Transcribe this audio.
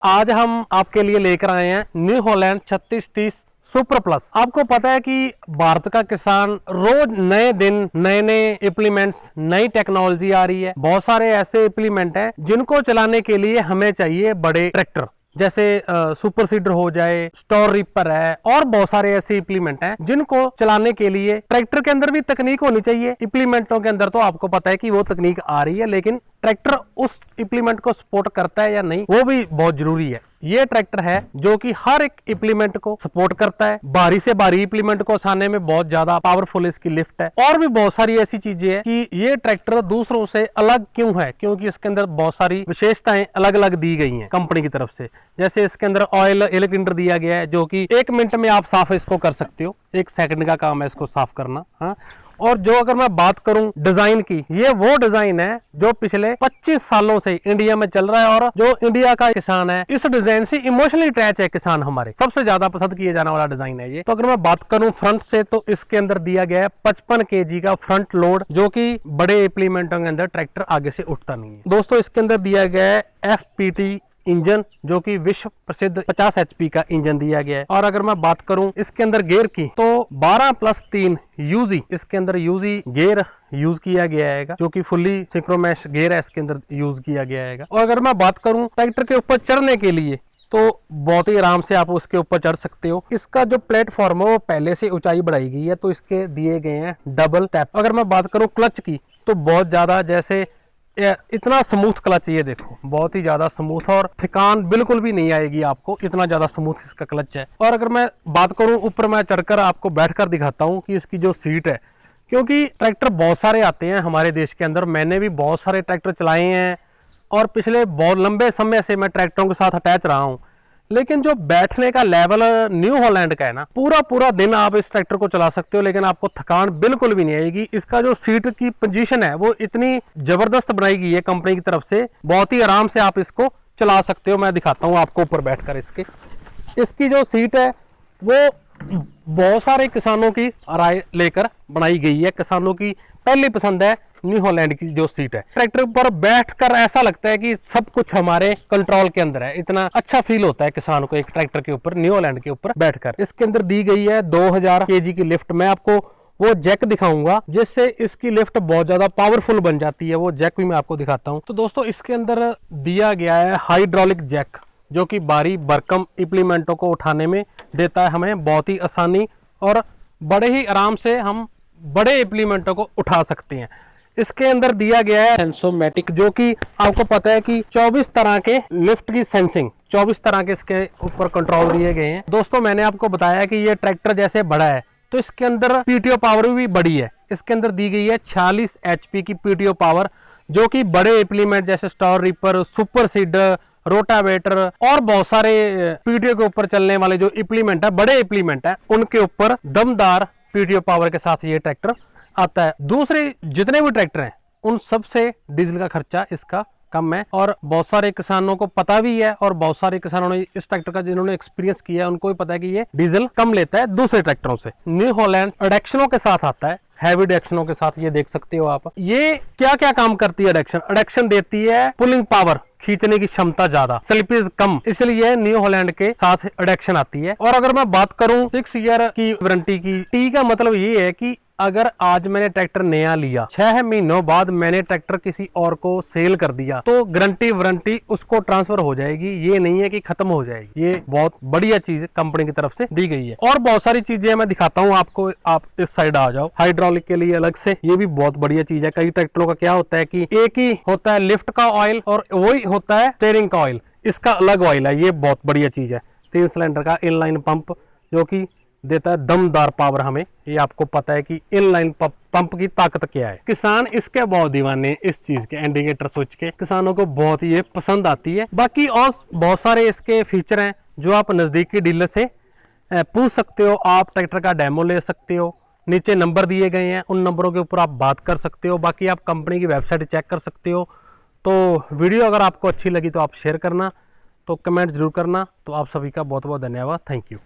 आज हम आपके लिए लेकर आए हैं न्यू हॉलैंड 3630 सुपर प्लस। आपको पता है कि भारत का किसान रोज नए दिन नए नए इम्प्लीमेंट्स, नई टेक्नोलॉजी आ रही है। बहुत सारे ऐसे इम्प्लीमेंट हैं जिनको चलाने के लिए हमें चाहिए बड़े ट्रैक्टर, जैसे सुपर सीडर हो जाए, स्टोर रीपर है, और बहुत सारे ऐसे इम्प्लीमेंट हैं जिनको चलाने के लिए ट्रैक्टर के अंदर भी तकनीक होनी चाहिए। इम्प्लीमेंटों के अंदर तो आपको पता है कि वो तकनीक आ रही है, लेकिन ट्रैक्टर उस इम्प्लीमेंट को सपोर्ट करता है या नहीं, वो भी बहुत जरूरी है। ये ट्रैक्टर है जो कि हर एक इम्प्लीमेंट को सपोर्ट करता है। भारी से भारी इम्प्लीमेंट को उठाने में बहुत ज्यादा पावरफुल इसकी लिफ्ट है, और भी बहुत सारी ऐसी चीजें हैं कि ये ट्रैक्टर दूसरों से अलग क्यों है, क्योंकि इसके अंदर बहुत सारी विशेषताएं अलग अलग दी गई हैं कंपनी की तरफ से। जैसे इसके अंदर ऑयल इलेक्ट्रिंडर दिया गया है जो कि 1 मिनट में आप साफ इसको कर सकते हो, 1 सेकंड का काम है इसको साफ करना। हाँ, और जो अगर मैं बात करूं डिजाइन की, ये वो डिजाइन है जो पिछले 25 सालों से इंडिया में चल रहा है, और जो इंडिया का किसान है इस डिजाइन से इमोशनली अटैच है। किसान हमारे सबसे ज्यादा पसंद किए जाने वाला डिजाइन है ये। तो अगर मैं बात करूं फ्रंट से, तो इसके अंदर दिया गया है 55 kg का फ्रंट लोड, जो कि बड़े इम्प्लीमेंटों के अंदर ट्रैक्टर आगे से उठता नहीं है। दोस्तों, इसके अंदर दिया गया है FPT इंजन, जो कि विश्व प्रसिद्ध 50 HP का इंजन दिया गया है। और अगर मैं बात करूं इसके अंदर गियर की, तो 12+3 यूजी, इसके अंदर यूजी गियर यूज किया गया है, जो कि फुल्ली सिंक्रोमैश गियर है, इसके अंदर यूज किया गया है। और अगर मैं बात करूं ट्रैक्टर के ऊपर चढ़ने के लिए, तो बहुत ही आराम से आप उसके ऊपर चढ़ सकते हो। इसका जो प्लेटफॉर्म है वो पहले से ऊंचाई बढ़ाई गई है, तो इसके दिए गए हैं डबल टैप। अगर मैं बात करूं क्लच की, तो बहुत ज्यादा, जैसे इतना स्मूथ क्लच, ये देखो बहुत ही ज्यादा स्मूथ, और थकान बिल्कुल भी नहीं आएगी आपको, इतना ज्यादा स्मूथ इसका क्लच है। और अगर मैं बात करूं ऊपर, मैं चढ़कर आपको बैठकर दिखाता हूं कि इसकी जो सीट है, क्योंकि ट्रैक्टर बहुत सारे आते हैं हमारे देश के अंदर, मैंने भी बहुत सारे ट्रैक्टर चलाए हैं और पिछले बहुत लंबे समय से मैं ट्रैक्टरों के साथ अटैच रहा हूं, लेकिन जो बैठने का लेवल न्यू हॉलैंड का है ना, पूरा पूरा दिन आप इस ट्रैक्टर को चला सकते हो, लेकिन आपको थकान बिल्कुल भी नहीं आएगी। इसका जो सीट की पोजीशन है वो इतनी जबरदस्त बनाई गई है कंपनी की तरफ से, बहुत ही आराम से आप इसको चला सकते हो। मैं दिखाता हूँ आपको ऊपर बैठकर इसकी जो सीट है वो बहुत सारे किसानों की राय लेकर बनाई गई है। किसानों की पहली पसंद है न्यू हॉलैंड की जो सीट है। ट्रैक्टर पर बैठकर ऐसा लगता है कि सब कुछ हमारे कंट्रोल के अंदर है, इतना अच्छा फील होता है किसान को एक ट्रैक्टर के ऊपर, न्यू हॉलैंड के ऊपर बैठकर। इसके अंदर दी गई है 2000 kg की लिफ्ट। मैं आपको वो जैक दिखाऊंगा जिससे इसकी लिफ्ट बहुत ज्यादा पावरफुल बन जाती है, वो जैक भी मैं आपको दिखाता हूँ। तो दोस्तों, इसके अंदर दिया गया है हाइड्रोलिक जैक, जो कि भारी भरकम इम्प्लीमेंटों को उठाने में देता है हमें बहुत ही आसानी, और बड़े ही आराम से हम बड़े इम्प्लीमेंटों को उठा सकते हैं। इसके अंदर दिया गया है सेंसोमैटिक, जो कि आपको पता है कि 24 तरह के लिफ्ट की सेंसिंग, 24 तरह के इसके ऊपर कंट्रोल दिए गए हैं। दोस्तों, मैंने आपको बताया कि ये ट्रैक्टर जैसे बड़ा है, तो इसके अंदर PTO पावर भी बड़ी है। इसके अंदर दी गई है 46 HP की PTO पावर, जो कि बड़े इम्प्लीमेंट जैसे store reaper, super seeder, rotavator और बहुत सारे PTO के ऊपर चलने वाले जो इम्प्लीमेंट है, बड़े इम्प्लीमेंट है, उनके ऊपर दमदार PTO पावर के साथ ये ट्रैक्टर आता है। दूसरे जितने भी ट्रैक्टर हैं उन सब से डीजल का खर्चा इसका कम है, और बहुत सारे किसानों को पता भी है, और बहुत सारे किसानों ने इस ट्रैक्टर का जिन्होंने एक्सपीरियंस किया है उनको भी पता है कि ये डीजल कम लेता है दूसरे ट्रैक्टरों से। न्यू हॉलैंड एडेक्शनों के साथ आता है, हैवी एडेक्शनों के साथ, ये देख सकते हो आप। ये क्या क्या काम करती है एडेक्शन देती है पुलिंग पावर, खींचने की क्षमता ज्यादा, स्लिपेज कम, इसलिए न्यू हॉलैंड के साथ एडेक्शन आती है। और अगर मैं बात करूं 6 ईयर की वारंटी की, टी का मतलब ये है कि अगर आज मैंने ट्रैक्टर नया लिया, 6 महीनों बाद मैंने ट्रैक्टर किसी और को सेल कर दिया, तो गारंटी वारंटी उसको ट्रांसफर हो जाएगी, ये नहीं है कि खत्म हो जाएगी। ये बहुत बढ़िया चीज कंपनी की तरफ से दी गई है। और बहुत सारी चीजें मैं दिखाता हूँ आपको, आप इस साइड आ जाओ। हाइड्रोलिक के लिए अलग से, ये भी बहुत बढ़िया चीज है। कई ट्रैक्टरों का क्या होता है कि एक ही होता है लिफ्ट का ऑयल, और वही होता है स्टीयरिंग का ऑयल, इसका अलग ऑयल है। ये बहुत बढ़िया चीज है। 3 सिलेंडर का इनलाइन पंप, जो कि देता है दमदार पावर हमें। ये आपको पता है कि इनलाइन पंप की ताकत क्या है। किसान इसके बहुत दीवाने, इस चीज के इंडिकेटर स्विच के, किसानों को बहुत ही ये पसंद आती है। बाकी और बहुत सारे इसके फीचर हैं जो आप नजदीकी डीलर से पूछ सकते हो। आप ट्रैक्टर का डेमो ले सकते हो, नीचे नंबर दिए गए हैं, उन नंबरों के ऊपर आप बात कर सकते हो। बाकी आप कंपनी की वेबसाइट चेक कर सकते हो। तो वीडियो अगर आपको अच्छी लगी तो आप शेयर करना, तो कमेंट जरूर करना। तो आप सभी का बहुत बहुत धन्यवाद। Thank you.